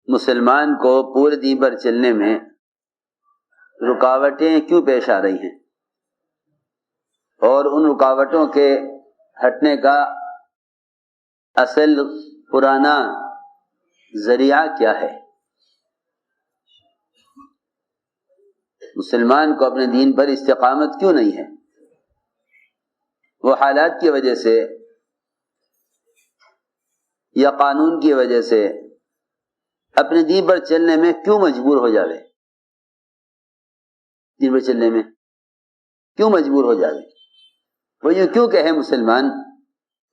مسلمان کو پورے دین پر چلنے میں رکاوٹیں کیوں پیش آ رہی ہیں اور ان رکاوٹوں کے ہٹنے کا اصل پرانا ذریعہ کیا ہے؟ مسلمان کو اپنے دین پر استقامت کیوں نہیں ہے؟ وہ حالات کی وجہ سے یا قانون کی وجہ سے اپنے دین پر چلنے میں کیوں مجبور ہو جاوے؟ دین پر چلنے میں کیوں مجبور ہو جاوے؟ وہ یوں کیوں کہے مسلمان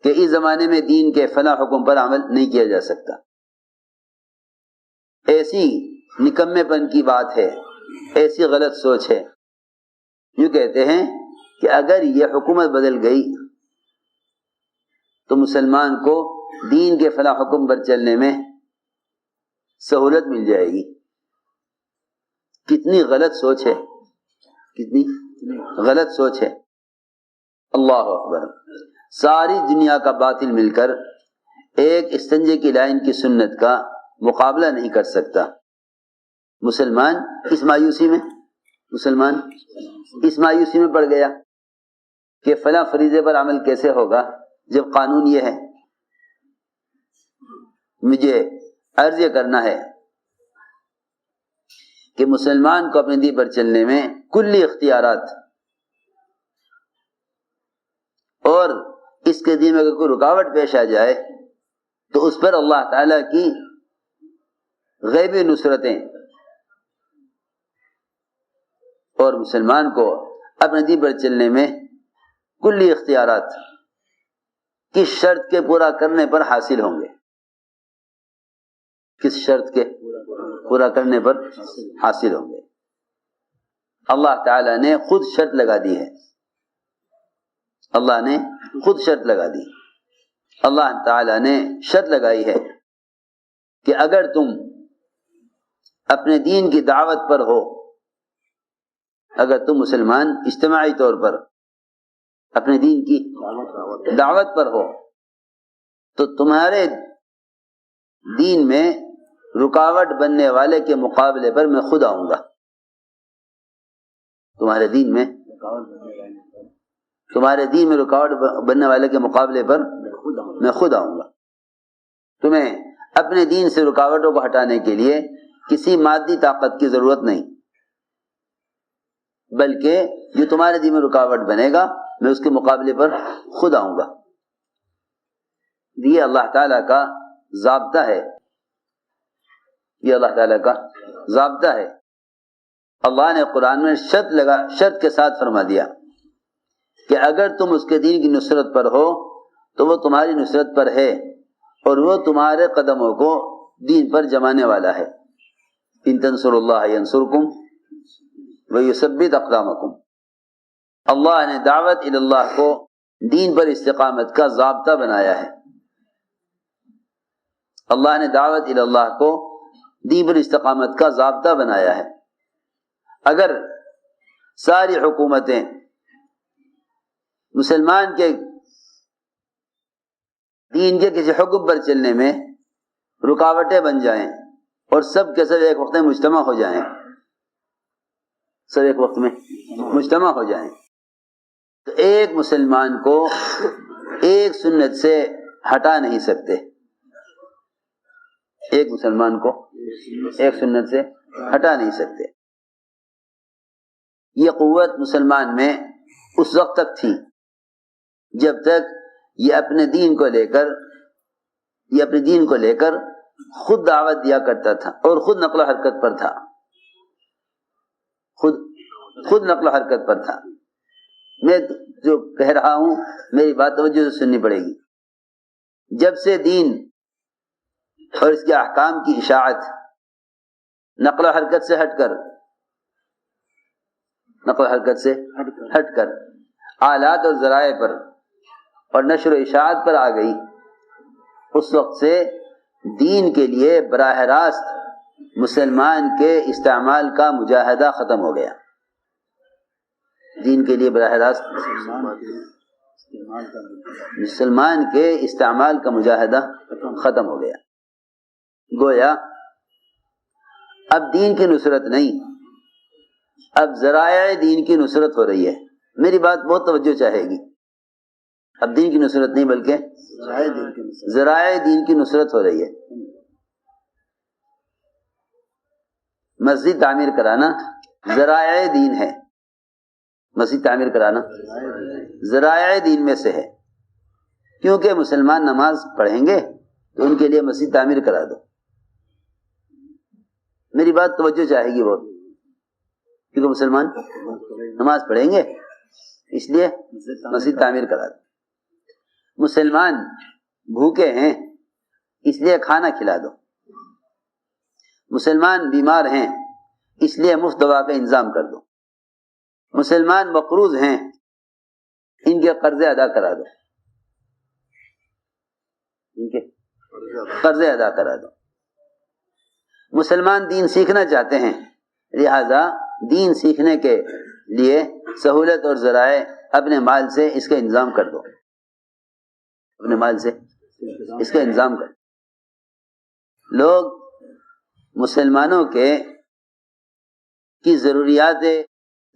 کہ اس زمانے میں دین کے فلاں حکم پر عمل نہیں کیا جا سکتا؟ ایسی نکمے پن کی بات ہے، ایسی غلط سوچ ہے۔ یوں کہتے ہیں کہ اگر یہ حکومت بدل گئی تو مسلمان کو دین کے فلاں حکم پر چلنے میں سہولت مل جائے گی۔ کتنی غلط سوچ ہے، کتنی غلط سوچ ہے۔ اللہ اکبر۔ ساری دنیا کا باطل مل کر ایک استنجے کی لائن کی سنت کا مقابلہ نہیں کر سکتا۔ مسلمان اس مایوسی میں پڑ گیا کہ فلاں فریضے پر عمل کیسے ہوگا جب قانون یہ ہے۔ مجھے عرض یہ کرنا ہے کہ مسلمان کو اپنے دین پر چلنے میں کلی اختیارات، اور اس کے دین میں اگر کوئی رکاوٹ پیش آ جائے تو اس پر اللہ تعالیٰ کی غیبی نصرتیں، اور مسلمان کو اپنے دین پر چلنے میں کلی اختیارات کس شرط کے پورا کرنے پر حاصل ہوں گے؟ کس شرط کے پورا کرنے پر حاصل ہوں گے؟ اللہ تعالیٰ نے خود شرط لگا دی ہے۔ اللہ نے خود شرط لگا دی۔ اللہ تعالیٰ نے شرط لگائی ہے کہ اگر تم اپنے دین کی دعوت پر ہو، اگر تم مسلمان اجتماعی طور پر اپنے دین کی دعوت پر ہو تو تمہارے دین میں رکاوٹ بننے والے کے مقابلے پر میں خود آؤں گا۔ تمہارے دین میں رکاوٹ بننے والے کے مقابلے پر میں خود آؤں گا۔ تمہیں اپنے دین سے رکاوٹوں کو ہٹانے کے لیے کسی مادی طاقت کی ضرورت نہیں، بلکہ جو تمہارے دین میں رکاوٹ بنے گا میں اس کے مقابلے پر خود آؤں گا۔ یہ اللہ تعالیٰ کا ضابطہ ہے، یہ اللہ تعالیٰ کا ضابطہ ہے۔ اللہ نے قرآن میں شرط کے ساتھ فرما دیا کہ اگر تم اس کے دین کی نصرت پر ہو تو وہ تمہاری نصرت پر ہے، اور وہ تمہارے قدموں کو دین پر جمانے والا ہے۔ ان تنصروا اللہ ینصرکم ویثبت اقدامکم۔ اللہ نے دعوت الی اللہ کو دین پر استقامت کا ضابطہ بنایا ہے۔ اللہ نے دعوت الی اللہ کو دین پر استقامت کا ضابطہ بنایا ہے۔ اگر ساری حکومتیں مسلمان کے دین کے کسی حکم پر چلنے میں رکاوٹیں بن جائیں اور سب کے سب ایک وقت میں مجتمع ہو جائیں، تو ایک مسلمان کو ایک سنت سے ہٹا نہیں سکتے، ایک مسلمان کو ایک سنت سے ہٹا نہیں سکتے۔ یہ قوت مسلمان میں اس وقت تک تھی جب تک یہ اپنے دین کو لے کر خود دعوت دیا کرتا تھا اور خود نقل و حرکت پر تھا، خود نقل و حرکت پر تھا۔ میں جو کہہ رہا ہوں میری بات توجہ سے سننی پڑے گی۔ جب سے دین اور اس کے احکام کی اشاعت نقل و حرکت سے ہٹ کر آلات اور ذرائع پر اور نشر و اشاعت پر آ گئی، اس وقت سے دین کے لیے براہ راست مسلمان کے استعمال کا مجاہدہ ختم ہو گیا۔ دین کے لیے براہ راست مسلمان کے استعمال کا مجاہدہ ختم ہو گیا۔ گویا اب دین کی نصرت نہیں، اب ذرائع دین کی نصرت ہو رہی ہے. میری بات بہت توجہ چاہے گی. اب دین کی نصرت نہیں بلکہ ذرائع دین کی نصرت ہو رہی ہے. مسجد تعمیر کرانا ذرائع دین ہے. مسجد تعمیر کرانا ذرائع دین میں سے ہے، کیونکہ مسلمان نماز پڑھیں گے تو ان کے لیے مسجد تعمیر کرا دو. میری بات توجہ چاہے گی بہت، کیونکہ مسلمان نماز پڑھیں گے اس لیے مسجد تعمیر کرا دو. مسلمان بھوکے ہیں اس لیے کھانا کھلا دو. مسلمان بیمار ہیں اس لیے مفت دوا کا انتظام کر دو. مسلمان مقروض ہیں ان کے قرضے ادا کرا دو. ان کے قرضے ادا کرا دو. مسلمان دین سیکھنا چاہتے ہیں، لہذا دین سیکھنے کے لیے سہولت اور ذرائع اپنے مال سے اس کا انتظام کر دو. اپنے مال سے اس کا انتظام کر دو. لوگ مسلمانوں کی ضروریات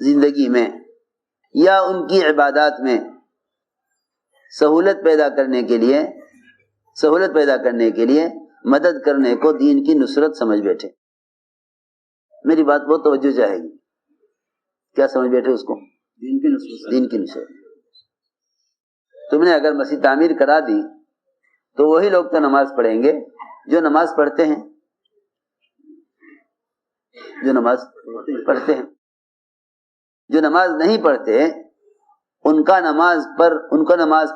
زندگی میں یا ان کی عبادات میں سہولت پیدا کرنے کے لیے مدد کرنے کو دین کی نصرت سمجھ بیٹھے. میری بات بہت توجہ چاہے گی. کیا سمجھ بیٹھے اس کو؟ دین کی نصرت. تم نے اگر مسجد تعمیر کرا دی تو وہی لوگ تو نماز پڑھیں گے جو نماز پڑھتے ہیں، جو نماز نہیں پڑھتے ان کا نماز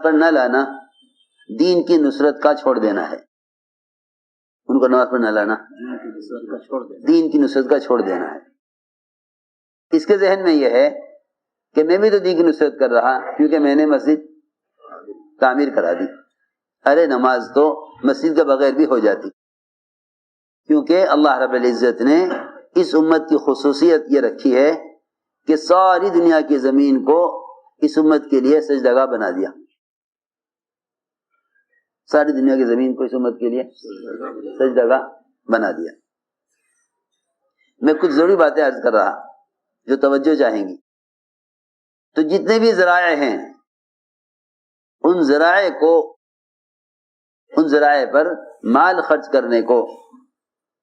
پر نہ لانا دین کی نصرت کا چھوڑ دینا ہے. ان کو نماز پر نہ لانا دین کی نصرت کا چھوڑ دینا ہے. اس کے ذہن میں یہ ہے کہ میں بھی تو دین کی نصرت کر رہا کیونکہ میں نے مسجد تعمیر کرا دی. ارے نماز تو مسجد کے بغیر بھی ہو جاتی، کیونکہ اللہ رب العزت نے اس امت کی خصوصیت یہ رکھی ہے کہ ساری دنیا کی زمین کو اس امت کے لیے سجدگاہ بنا دیا. ساری دنیا کی زمین کو اس امت کے لیے سجدگاہ بنا دیا. میں کچھ ضروری باتیں عرض کر رہا جو توجہ چاہیں گی. تو جتنے بھی ذرائع ہیں ان ذرائع پر مال خرچ کرنے کو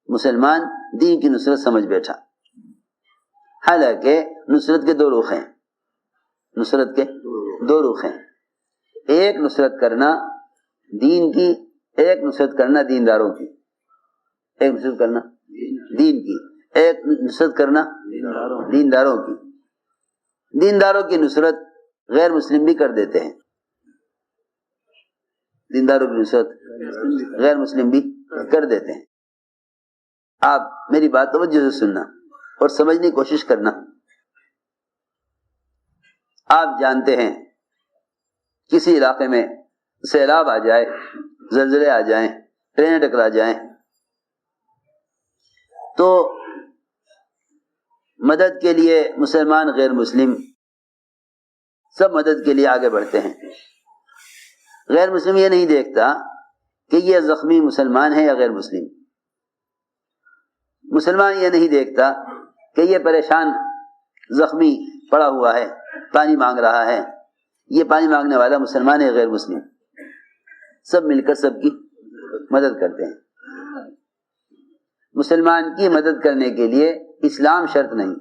مسلمان دین کی نصرت سمجھ بیٹھا. حالانکہ نصرت کے دو رخ ہیں. ایک نصرت کرنا دین کی، ایک نصرت کرنا دینداروں کی. ایک نصرت کرنا دین کی، ایک نصرت کرنا دینداروں کی. دینداروں کی نصرت غیر مسلم بھی کر دیتے ہیں. دینداروں کی نصرت غیر مسلم بھی کر دیتے ہیں. آپ میری بات توجہ سے سننا اور سمجھنے کی کوشش کرنا. آپ جانتے ہیں کسی علاقے میں سیلاب آ جائے، زلزلے آ جائیں، ٹرینیں ٹکرا جائیں تو مدد کے لیے مسلمان غیر مسلم سب مدد کے لیے آگے بڑھتے ہیں. غیر مسلم یہ نہیں دیکھتا کہ یہ زخمی مسلمان ہے یا غیر مسلم. مسلمان یہ نہیں دیکھتا کہ یہ پریشان زخمی پڑا ہوا ہے، پانی مانگ رہا ہے، یہ پانی مانگنے والا مسلمان ہے غیر مسلم. سب مل کر سب کی مدد کرتے ہیں. مسلمان کی مدد کرنے کے لیے اسلام شرط نہیں.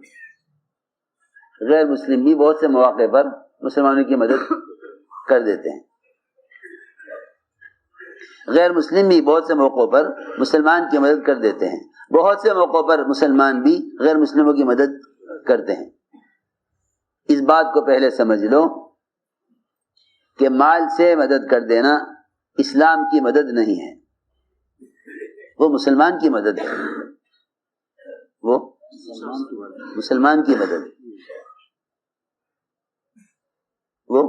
غیر مسلم بھی بہت سے مواقع پر مسلمانوں کی مدد کر دیتے ہیں. غیر مسلم بھی بہت سے موقعوں پر مسلمان کی مدد کر دیتے ہیں. بہت سے موقعوں پر مسلمان بھی غیر مسلموں کی مدد کرتے ہیں. اس بات کو پہلے سمجھ لو کہ مال سے مدد کر دینا اسلام کی مدد نہیں ہے، وہ مسلمان کی مدد ہے. وہ مسلمان کی مدد، وہ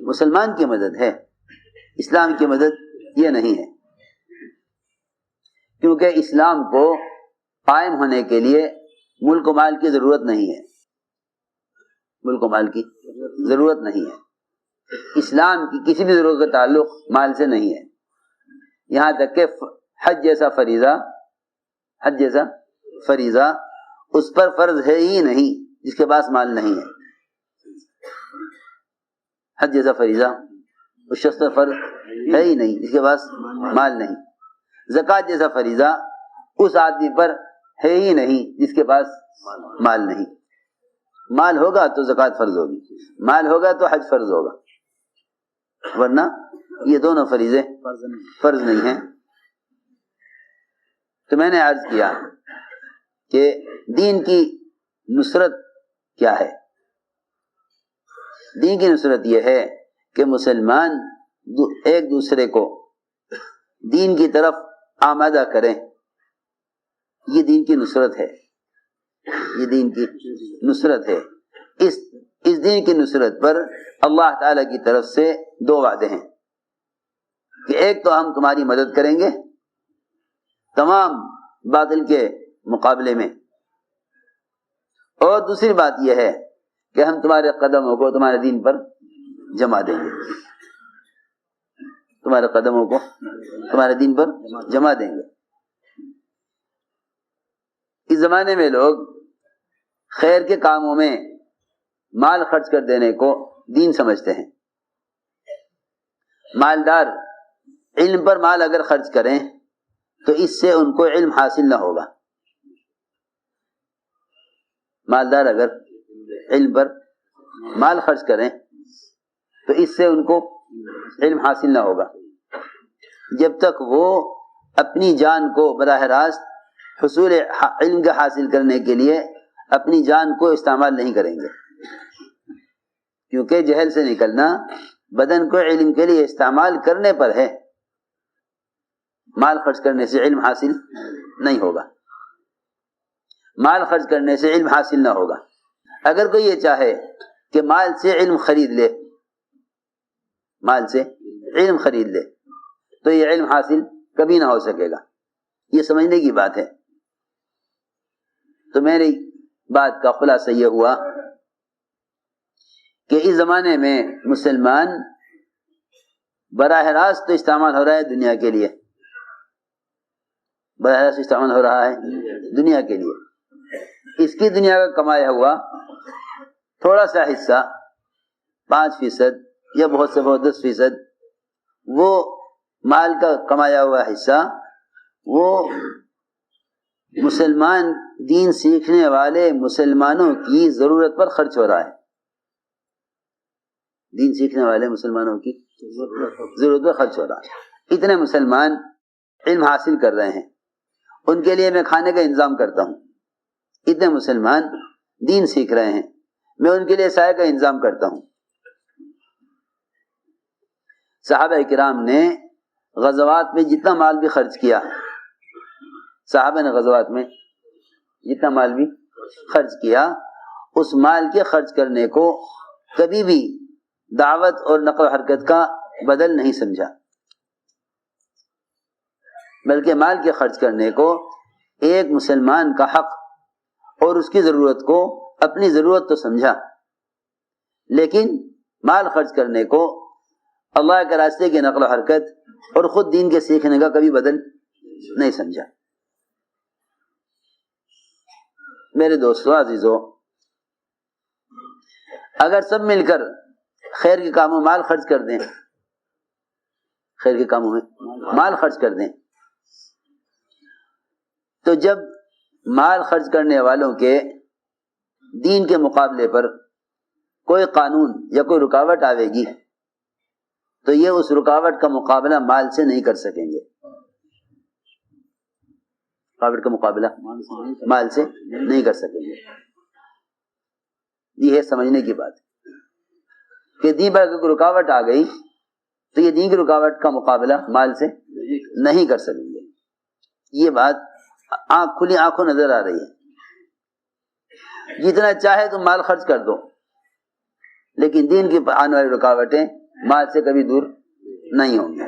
مسلمان کی مدد ہے. اسلام کی مدد یہ نہیں ہے، کیونکہ اسلام کو قائم ہونے کے لیے ملک و مال کی ضرورت نہیں ہے. ملک و مال کی ضرورت نہیں ہے. اسلام کی کسی بھی ضرورت کا تعلق مال سے نہیں ہے. یہاں تک کہ حج جیسا فریضہ اس پر فرض ہے ہی نہیں جس کے پاس مال نہیں ہے. حج جیسا فریضہ اس شخص پر فرض ہے ہی نہیں جس کے پاس مال نہیں. زکوٰۃ جیسا فریضہ اس آدمی پر ہے ہی نہیں جس کے پاس مال نہیں. مال ہوگا تو زکوٰۃ فرض ہوگی, مال ہوگا تو حج فرض ہوگا, ورنہ یہ دونوں فریضے فرض نہیں ہیں. تو میں نے عرض کیا کہ دین کی نصرت کیا ہے. دین کی نصرت یہ ہے کہ مسلمان ایک دوسرے کو دین کی طرف آمادہ کریں. یہ دین کی نصرت ہے, یہ دین کی نصرت ہے. اس دین کی نصرت پر اللہ تعالی کی طرف سے دو وعدے ہیں کہ ایک تو ہم تمہاری مدد کریں گے تمام باطل کے مقابلے میں, اور دوسری بات یہ ہے کہ ہم تمہارے قدموں کو تمہارے دین پر جما دیں گے. تمہارے قدموں کو تمہارے دین پر جما دیں گے. اس زمانے میں لوگ خیر کے کاموں میں مال خرچ کر دینے کو دین سمجھتے ہیں. مالدار علم پر مال اگر خرچ کریں تو اس سے ان کو علم حاصل نہ ہوگا. مالدار اگر علم پر مال خرچ کریں تو اس سے ان کو علم حاصل نہ ہوگا جب تک وہ اپنی جان کو براہ راست حصول علم کا حاصل کرنے کے لیے اپنی جان کو استعمال نہیں کریں گے. کیونکہ جہل سے نکلنا بدن کو علم کے لیے استعمال کرنے پر ہے, مال خرچ کرنے سے علم حاصل نہیں ہوگا. مال خرچ کرنے سے علم حاصل نہ ہوگا. اگر کوئی یہ چاہے کہ مال سے علم خرید لے, مال سے علم خرید لے, تو یہ علم حاصل کبھی نہ ہو سکے گا. یہ سمجھنے کی بات ہے. تو میری بات کا خلاصہ یہ ہوا کہ اس زمانے میں مسلمان براہ راست تو استعمال ہو رہا ہے دنیا کے لیے, براہ راست استعمال ہو رہا ہے دنیا کے لیے. اس کی دنیا کا کمایا ہوا تھوڑا سا حصہ 5% یا بہت سے بہت 10%, وہ مال کا کمایا ہوا حصہ وہ مسلمان دین سیکھنے والے مسلمانوں کی ضرورت پر خرچ ہو رہا ہے. دین سیکھنے والے مسلمانوں کی ضرورت پر خرچ ہو رہا ہے. اتنے مسلمان علم حاصل کر رہے ہیں, ان کے لیے میں کھانے کا انتظام کرتا ہوں. اتنے مسلمان دین سیکھ رہے ہیں, میں ان کے لیے سایہ کا انتظام کرتا ہوں. صحابہ کرام نے غزوات میں جتنا مال بھی خرچ کیا, صحابہ نے غزوات میں جتنا مال بھی خرچ کیا, اس مال کے خرچ کرنے کو کبھی بھی دعوت اور نقل و حرکت کا بدل نہیں سمجھا, بلکہ مال کے خرچ کرنے کو ایک مسلمان کا حق اور اس کی ضرورت کو اپنی ضرورت تو سمجھا, لیکن مال خرچ کرنے کو اللہ کے راستے کی نقل و حرکت اور خود دین کے سیکھنے کا کبھی بدل نہیں سمجھا. میرے دوستو عزیزو, اگر سب مل کر خیر کے کاموں مال خرچ کر دیں, خیر کے کاموں میں مال خرچ کر دیں, تو جب مال خرچ کرنے والوں کے دین کے مقابلے پر کوئی قانون یا کوئی رکاوٹ آئے گی تو یہ اس رکاوٹ کا مقابلہ مال سے نہیں کر سکیں گے. رکاوٹ کا مقابلہ مال سے نہیں کر سکیں گے. یہ ہے سمجھنے کی بات کہ دین پر کوئی رکاوٹ آ گئی تو یہ دین کی رکاوٹ کا مقابلہ مال سے نہیں کر سکیں گے. یہ بات کھلی آنکھوں نظر آ رہی ہے. جتنا چاہے تم مال خرچ کر دو, لیکن دین کی آنے والی رکاوٹیں مال سے کبھی دور نہیں ہوں گی.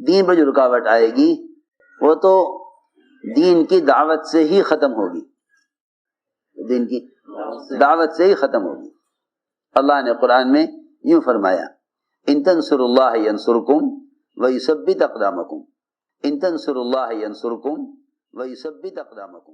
دین پر جو رکاوٹ آئے گی وہ تو دین کی دعوت سے ہی ختم ہوگی, دین کی دعوت سے ہی ختم ہوگی. اللہ نے قرآن میں یوں فرمایا, ان تنصروا اللہ ینصرکم ویثبت اقدامکم, ان تنصروا اللہ ینصرکم ویثبت اقدامکم۔